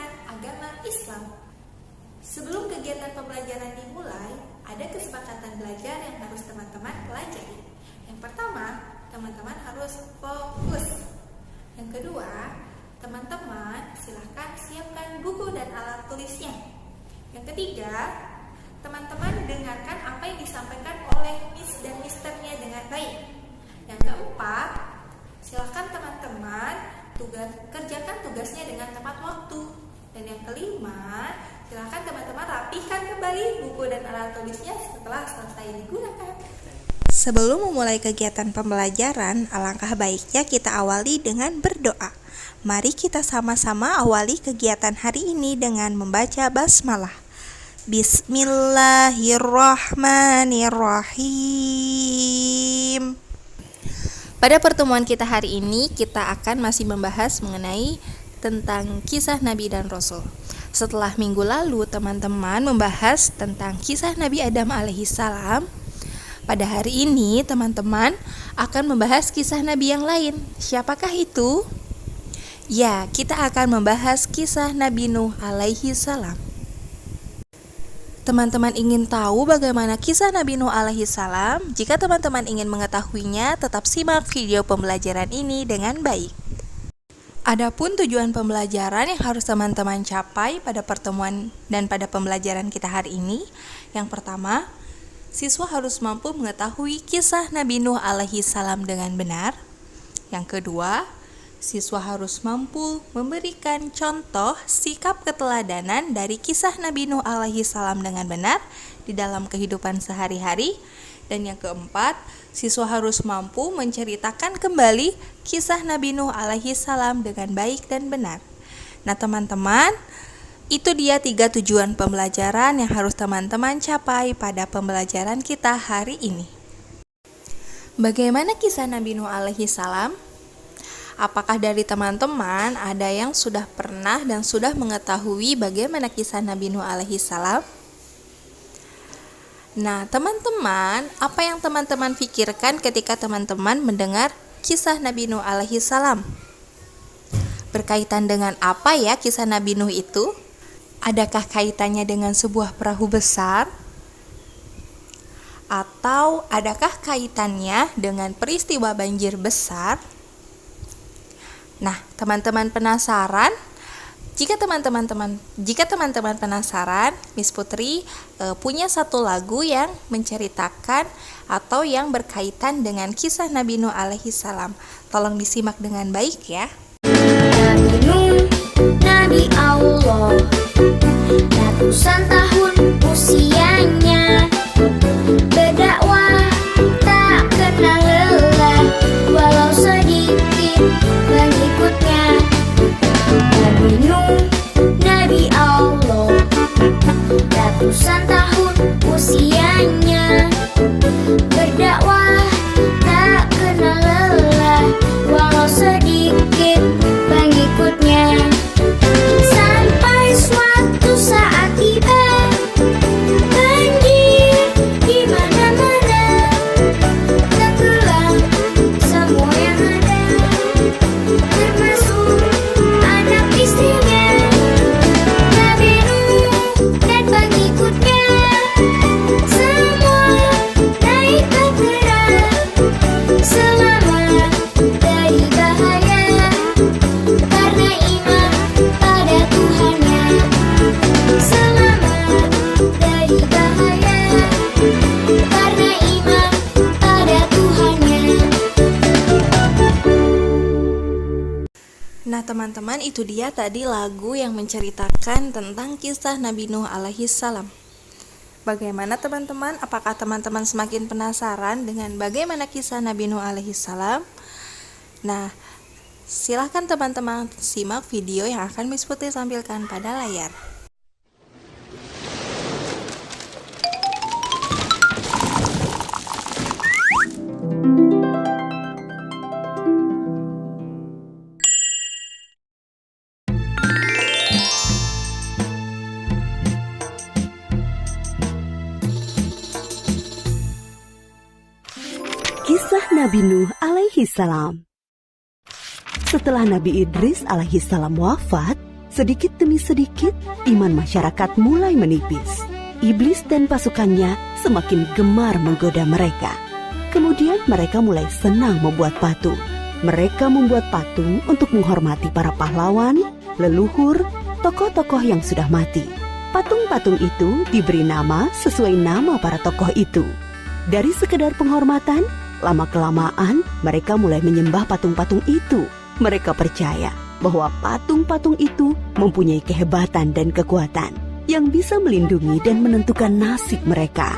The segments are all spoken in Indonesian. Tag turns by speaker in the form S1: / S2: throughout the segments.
S1: dengan agama Islam. Sebelum kegiatan pembelajaran dimulai, ada kesepakatan belajar yang harus teman-teman pelajari. Yang pertama, teman-teman harus fokus. Yang kedua, teman-teman silahkan siapkan buku dan alat tulisnya. Yang ketiga, teman-teman dengarkan apa yang disampaikan oleh Miss dan Misternya dengan baik. Yang keempat, silahkan teman-teman kerjakan tugasnya dengan tepat waktu. Dan yang kelima, silahkan teman-teman rapikan kembali buku dan alat tulisnya setelah selesai digunakan.
S2: Sebelum memulai kegiatan pembelajaran, alangkah baiknya kita awali dengan berdoa. Mari kita sama-sama awali kegiatan hari ini dengan membaca basmalah. Bismillahirrahmanirrahim. Pada pertemuan kita hari ini, kita akan masih membahas mengenai tentang kisah Nabi dan Rasul. Setelah minggu lalu teman-teman membahas tentang kisah Nabi Adam alaihissalam, pada hari ini teman-teman akan membahas kisah Nabi yang lain. Siapakah itu? Ya, kita akan membahas kisah Nabi Nuh alaihissalam. Teman-teman ingin tahu bagaimana kisah Nabi Nuh alaihissalam? Jika teman-teman ingin mengetahuinya, tetap simak video pembelajaran ini dengan baik. Adapun tujuan pembelajaran yang harus teman-teman capai pada pertemuan dan pada pembelajaran kita hari ini, yang pertama, siswa harus mampu mengetahui kisah Nabi Nuh alaihissalam dengan benar. Yang kedua, siswa harus mampu memberikan contoh sikap keteladanan dari kisah Nabi Nuh alaihissalam dengan benar di dalam kehidupan sehari-hari. Dan yang keempat, siswa harus mampu menceritakan kembali kisah Nabi Nuh alaihissalam dengan baik dan benar. Nah teman-teman, itu dia 3 tujuan pembelajaran yang harus teman-teman capai pada pembelajaran kita hari ini. Bagaimana kisah Nabi Nuh alaihissalam? Apakah dari teman-teman ada yang sudah pernah dan sudah mengetahui bagaimana kisah Nabi Nuh alaihissalam? Nah, teman-teman, apa yang teman-teman pikirkan ketika teman-teman mendengar kisah Nabi Nuh alaihissalam? Berkaitan dengan apa ya kisah Nabi Nuh itu? Adakah kaitannya dengan sebuah perahu besar? Atau adakah kaitannya dengan peristiwa banjir besar? Nah, teman-teman penasaran? Jika teman-teman penasaran, Miss Putri punya satu lagu yang menceritakan atau yang berkaitan dengan kisah Nabi Nuh alaihissalam. Tolong disimak dengan baik ya.
S3: Nabi Nuh, Nabi Allah, ratusan tahun usianya, berdakwah tak kenal lelah, walau sedikit pengikutnya. Nabi Nuh, Nabi Allah, ratusan tahun usianya, berdakwah tak kenal lelah, walau sedikit pengikutnya. Sampai suatu saat tiba banjir di mana-mana, tenggelam semua yang ada, termasuk anak istrinya. Nabi Nuh dan pengikutnya semua naik ke perahu, selamat dari bahaya karena iman pada Tuhannya. Selamat dari bahaya karena iman pada Tuhannya.
S2: Nah teman-teman, itu dia tadi lagu yang menceritakan tentang kisah Nabi Nuh alaihissalam. Bagaimana teman-teman? Apakah teman-teman semakin penasaran dengan bagaimana kisah Nabi Nuh alaihissalam? Nah, silahkan teman-teman simak video yang akan Miss Putri tampilkan pada layar.
S4: Kisah Nabi Nuh alaihissalam. Setelah Nabi Idris alaihissalam wafat, Sedikit demi sedikit, iman masyarakat mulai menipis. Iblis dan pasukannya semakin gemar menggoda mereka. Kemudian mereka mulai senang membuat patung. Mereka membuat patung untuk menghormati para pahlawan, leluhur, tokoh-tokoh yang sudah mati. Patung-patung itu diberi nama sesuai nama para tokoh itu. Dari sekedar penghormatan, lama-kelamaan mereka mulai menyembah patung-patung itu. Mereka percaya bahwa patung-patung itu mempunyai kehebatan dan kekuatan yang bisa melindungi dan menentukan nasib mereka.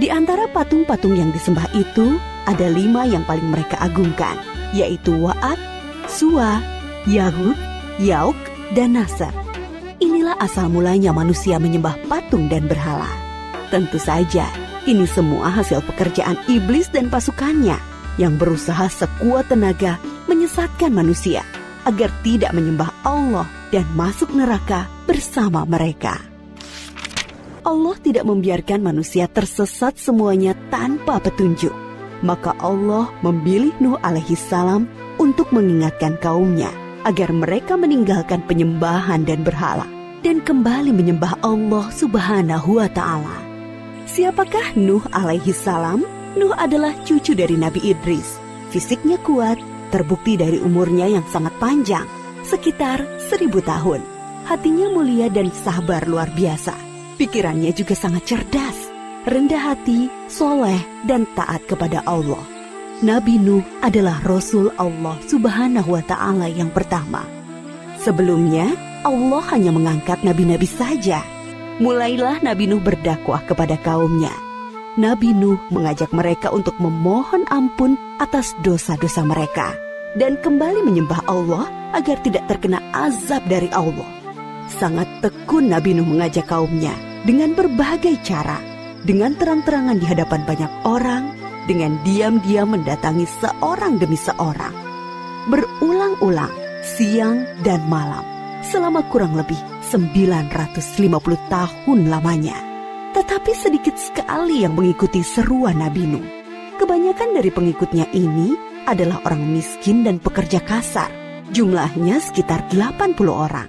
S4: Di antara patung-patung yang disembah itu, ada 5 yang paling mereka agungkan, yaitu Wa'at, Suwa, Yahud, Yauk, dan Nasr. Inilah asal mulanya manusia menyembah patung dan berhala. Tentu saja, ini semua hasil pekerjaan iblis dan pasukannya yang berusaha sekuat tenaga menyesatkan manusia agar tidak menyembah Allah dan masuk neraka bersama mereka. Allah tidak membiarkan manusia tersesat semuanya tanpa petunjuk. Maka Allah memilih Nuh alaihi salam untuk mengingatkan kaumnya agar mereka meninggalkan penyembahan dan berhala dan kembali menyembah Allah Subhanahu wa ta'ala. Siapakah Nuh alaihi salam? Nuh adalah cucu dari Nabi Idris. Fisiknya kuat, terbukti dari umurnya yang sangat panjang, sekitar 1000 tahun. Hatinya mulia dan sabar luar biasa. Pikirannya juga sangat cerdas, rendah hati, soleh, dan taat kepada Allah. Nabi Nuh adalah Rasul Allah Subhanahu wa ta'ala yang pertama. Sebelumnya, Allah hanya mengangkat nabi-nabi saja. Mulailah Nabi Nuh berdakwah kepada kaumnya. Nabi Nuh mengajak mereka untuk memohon ampun atas dosa-dosa mereka dan kembali menyembah Allah agar tidak terkena azab dari Allah. Sangat tekun Nabi Nuh mengajak kaumnya dengan berbagai cara, dengan terang-terangan di hadapan banyak orang, dengan diam-diam mendatangi seorang demi seorang, berulang-ulang, siang dan malam, selama kurang lebih 950 tahun lamanya. Tetapi sedikit sekali yang mengikuti seruan Nabi Nuh. Kebanyakan dari pengikutnya ini adalah orang miskin dan pekerja kasar. Jumlahnya sekitar 80 orang.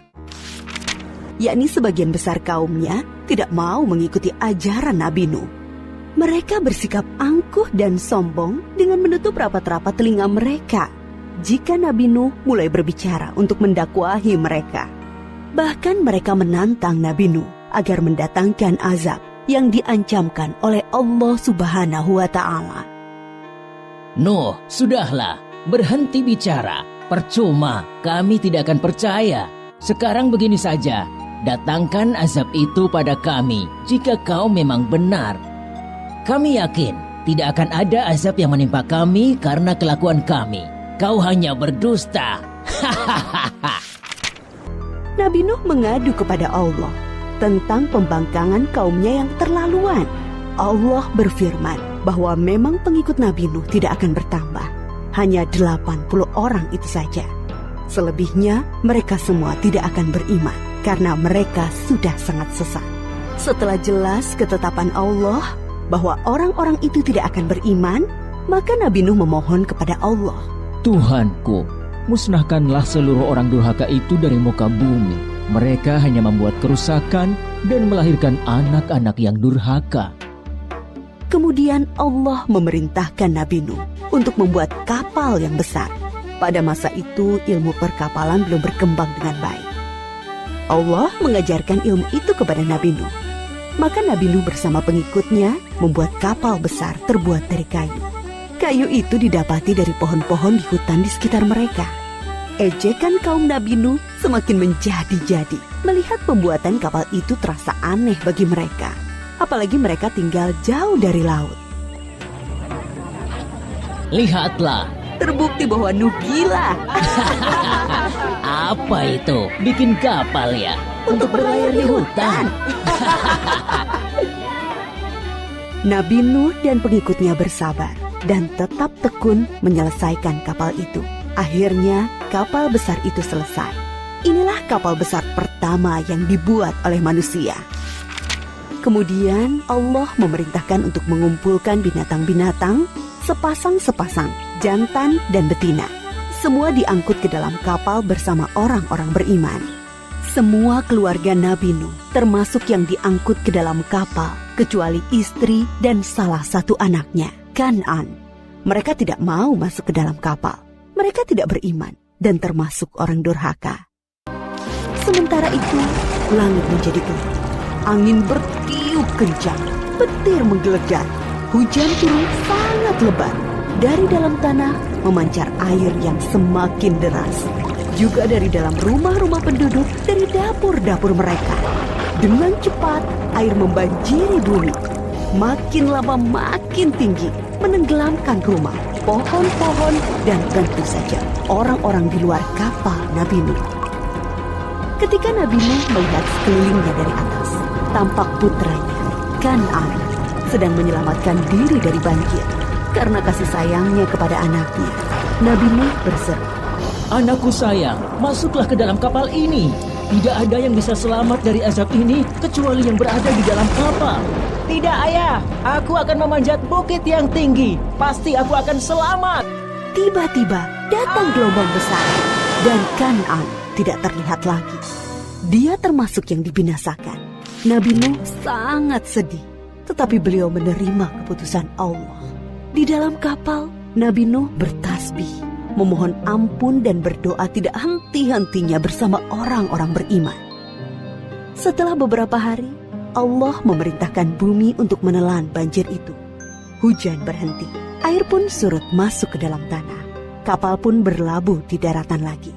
S4: Yakni sebagian besar kaumnya tidak mau mengikuti ajaran Nabi Nuh. Mereka bersikap angkuh dan sombong dengan menutup rapat-rapat telinga mereka jika Nabi Nuh mulai berbicara untuk mendakwahi mereka. Bahkan mereka menantang Nabi Nuh agar mendatangkan azab yang diancamkan oleh Allah Subhanahu wa ta'ala.
S5: Nuh, sudahlah, berhenti bicara. Percuma, kami tidak akan percaya. Sekarang begini saja, datangkan azab itu pada kami jika kau memang benar. Kami yakin tidak akan ada azab yang menimpa kami karena kelakuan kami. Kau hanya berdusta.
S4: Nabi Nuh mengadu kepada Allah tentang pembangkangan kaumnya yang terlaluan. Allah berfirman bahwa memang pengikut Nabi Nuh tidak akan bertambah. Hanya 80 orang itu saja. Selebihnya mereka semua tidak akan beriman karena mereka sudah sangat sesat. Setelah jelas ketetapan Allah bahwa orang-orang itu tidak akan beriman, maka Nabi Nuh memohon kepada Allah.
S6: Tuhanku, musnahkanlah seluruh orang durhaka itu dari muka bumi. Mereka hanya membuat kerusakan dan melahirkan anak-anak yang durhaka.
S4: Kemudian Allah memerintahkan Nabi Nuh untuk membuat kapal yang besar. Pada masa itu ilmu perkapalan belum berkembang dengan baik. Allah mengajarkan ilmu itu kepada Nabi Nuh. Maka Nabi Nuh bersama pengikutnya membuat kapal besar terbuat dari kayu. Kayu itu didapati dari pohon-pohon di hutan di sekitar mereka. Ejekan kaum Nabi Nuh semakin menjadi-jadi. Melihat pembuatan kapal itu terasa aneh bagi mereka. Apalagi mereka tinggal jauh dari laut.
S5: Lihatlah,
S4: Terbukti bahwa Nuh gila.
S5: apa itu? Bikin kapal ya?
S4: Untuk berlayar di hutan. Nabi Nuh dan pengikutnya bersabar dan tetap tekun menyelesaikan kapal itu. Akhirnya kapal besar itu selesai. Inilah kapal besar pertama yang dibuat oleh manusia. Kemudian Allah memerintahkan untuk mengumpulkan binatang-binatang sepasang-sepasang, jantan dan betina. Semua diangkut ke dalam kapal bersama orang-orang beriman. Semua keluarga Nabi Nuh, termasuk yang diangkut ke dalam kapal, kecuali istri dan salah satu anaknya, Kan'an. Mereka tidak mau masuk ke dalam kapal. Mereka tidak beriman dan termasuk orang durhaka. Sementara itu, langit menjadi gelap. Angin bertiup kencang, petir menggelegar. Hujan turun sangat lebat. Dari dalam tanah memancar air yang semakin deras. Juga dari dalam rumah-rumah penduduk, dari dapur-dapur mereka. Dengan cepat, air membanjiri bumi. Makin lama makin tinggi, menenggelamkan rumah, pohon-pohon, dan tentu saja orang-orang di luar kapal Nabi Nuh. Ketika Nabi Nuh melihat sekelilingnya dari atas, tampak putranya, Kan'an, sedang menyelamatkan diri dari banjir. Karena kasih sayangnya kepada anaknya, Nabi Nuh berseru,
S5: Anakku sayang, masuklah ke dalam kapal ini. Tidak ada yang bisa selamat dari azab ini kecuali yang berada di dalam kapal. Tidak, ayah. Aku akan memanjat bukit yang tinggi. Pasti aku akan selamat.
S4: Tiba-tiba datang gelombang besar dan Kan'an tidak terlihat lagi. Dia termasuk yang dibinasakan. Nabi Nuh sangat sedih, tetapi beliau menerima keputusan Allah. Di dalam kapal, Nabi Nuh bertasbih, memohon ampun dan berdoa tidak henti-hentinya bersama orang-orang beriman. Setelah beberapa hari, Allah memerintahkan bumi untuk menelan banjir itu. Hujan berhenti, air pun surut masuk ke dalam tanah. Kapal pun berlabuh di daratan lagi.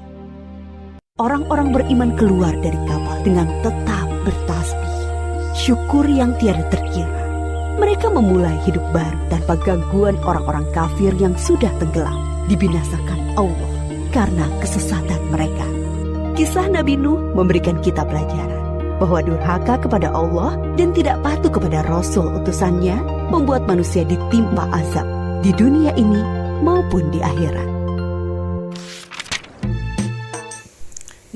S4: Orang-orang beriman keluar dari kapal dengan tetap bertasbih. Syukur yang tiada terkira. Mereka memulai hidup baru tanpa gangguan orang-orang kafir yang sudah tenggelam, dibinasakan Allah karena kesesatan mereka. Kisah Nabi Nuh memberikan kita pelajaran bahwa durhaka kepada Allah dan tidak patuh kepada Rasul utusannya membuat manusia ditimpa azab di dunia ini maupun di akhirat.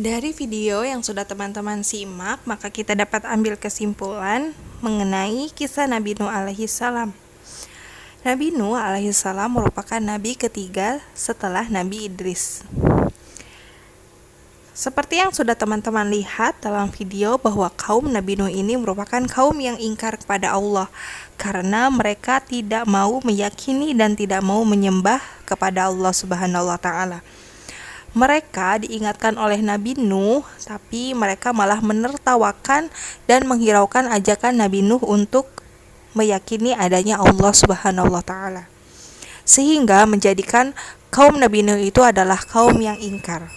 S2: Dari video yang sudah teman-teman simak, maka kita dapat ambil kesimpulan mengenai kisah Nabi Nuh alaihi salam. Nabi Nuh alaihi salam merupakan nabi ketiga setelah Nabi Idris. Seperti yang sudah teman-teman lihat dalam video bahwa kaum Nabi Nuh ini merupakan kaum yang ingkar kepada Allah karena mereka tidak mau meyakini dan tidak mau menyembah kepada Allah Subhanahu wa taala. Mereka diingatkan oleh Nabi Nuh, tapi mereka malah menertawakan dan menghiraukan ajakan Nabi Nuh untuk meyakini adanya Allah Subhanahu wa taala. Sehingga menjadikan kaum Nabi Nuh itu adalah kaum yang ingkar.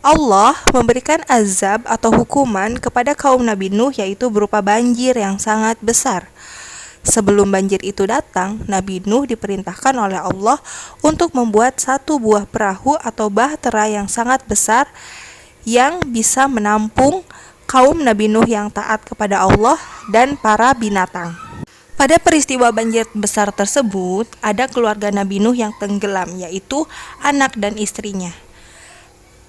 S2: Allah memberikan azab atau hukuman kepada kaum Nabi Nuh yaitu berupa banjir yang sangat besar. Sebelum banjir itu datang, Nabi Nuh diperintahkan oleh Allah untuk membuat satu buah perahu atau bahtera yang sangat besar yang bisa menampung kaum Nabi Nuh yang taat kepada Allah dan para binatang. Pada peristiwa banjir besar tersebut, ada keluarga Nabi Nuh yang tenggelam, yaitu anak dan istrinya.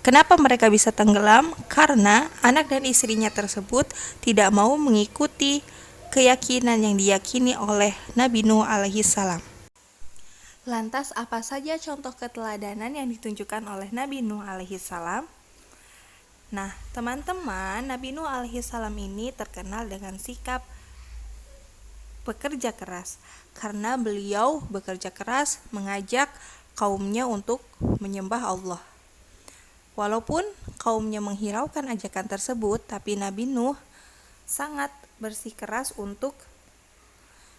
S2: Kenapa mereka bisa tenggelam? Karena anak dan istrinya tersebut tidak mau mengikuti keyakinan yang diyakini oleh Nabi Nuh alaihi salam. Lantas apa saja contoh keteladanan yang ditunjukkan oleh Nabi Nuh alaihi salam? Nah, teman-teman, Nabi Nuh alaihi salam ini terkenal dengan sikap bekerja keras karena beliau bekerja keras mengajak kaumnya untuk menyembah Allah. Walaupun kaumnya menghiraukan ajakan tersebut, tapi Nabi Nuh sangat bersikeras untuk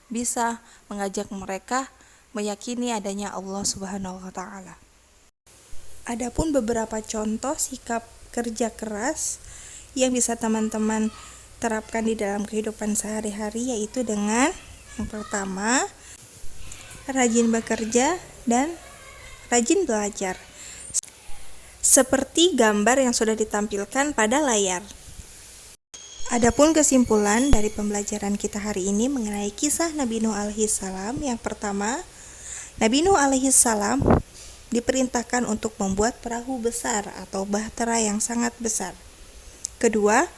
S2: bisa mengajak mereka meyakini adanya Allah Subhanahu wa taala. Adapun beberapa contoh sikap kerja keras yang bisa teman-teman terapkan di dalam kehidupan sehari-hari yaitu dengan yang pertama, rajin bekerja dan rajin belajar. Seperti gambar yang sudah ditampilkan pada layar. Adapun kesimpulan dari pembelajaran kita hari ini mengenai kisah Nabi Nuh alaihi salam, yang pertama, Nabi Nuh alaihi salam diperintahkan untuk membuat perahu besar atau bahtera yang sangat besar. Kedua,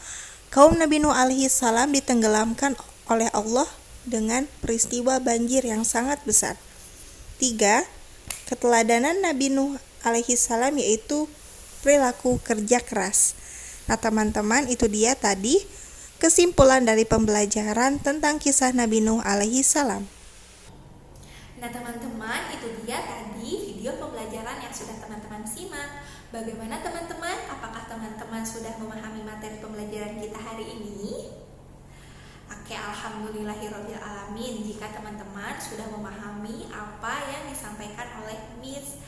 S2: kaum Nabi Nuh alaihi salam ditenggelamkan oleh Allah dengan peristiwa banjir yang sangat besar. Tiga, keteladanan Nabi Nuh alaihi salam yaitu perilaku kerja keras. Nah teman-teman, itu dia tadi kesimpulan dari pembelajaran tentang kisah Nabi Nuh alaihi salam.
S1: Nah teman-teman, itu dia tadi video pembelajaran yang sudah teman-teman simak. Bagaimana teman-teman? Apakah teman-teman sudah memahami materi pembelajaran kita hari ini? Oke, alhamdulillahirabbil alamin. Jika teman-teman sudah memahami apa yang disampaikan oleh Miss.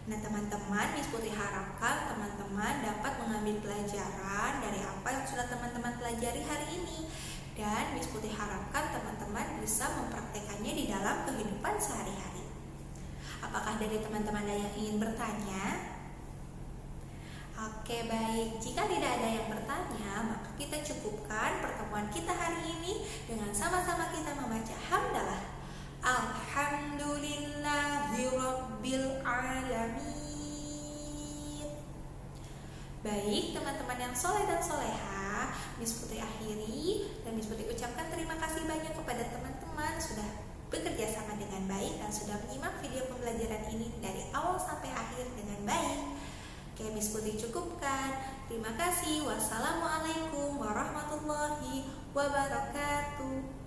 S1: Nah teman-teman, Miss Putri harapkan teman-teman dapat mengambil pelajaran dari apa yang sudah teman-teman pelajari hari ini. Dan Miss Putri harapkan teman-teman bisa mempraktekannya di dalam kehidupan sehari-hari. Apakah dari teman-teman ada yang ingin bertanya? Oke, baik. Jika tidak ada yang bertanya, maka kita cukupkan pertemuan kita hari ini dengan sama-sama kita membaca hamdalah. Alhamdulillahirabbil alamin. Baik, teman-teman yang soleh dan soleha, Miss Putri akhiri dan Miss Putri ucapkan terima kasih banyak kepada teman-teman sudah bekerja sama dengan baik dan sudah menyimak video pembelajaran ini dari awal sampai akhir dengan baik. Oke, Miss Putri cukupkan. Terima kasih. Wassalamualaikum warahmatullahi wabarakatuh.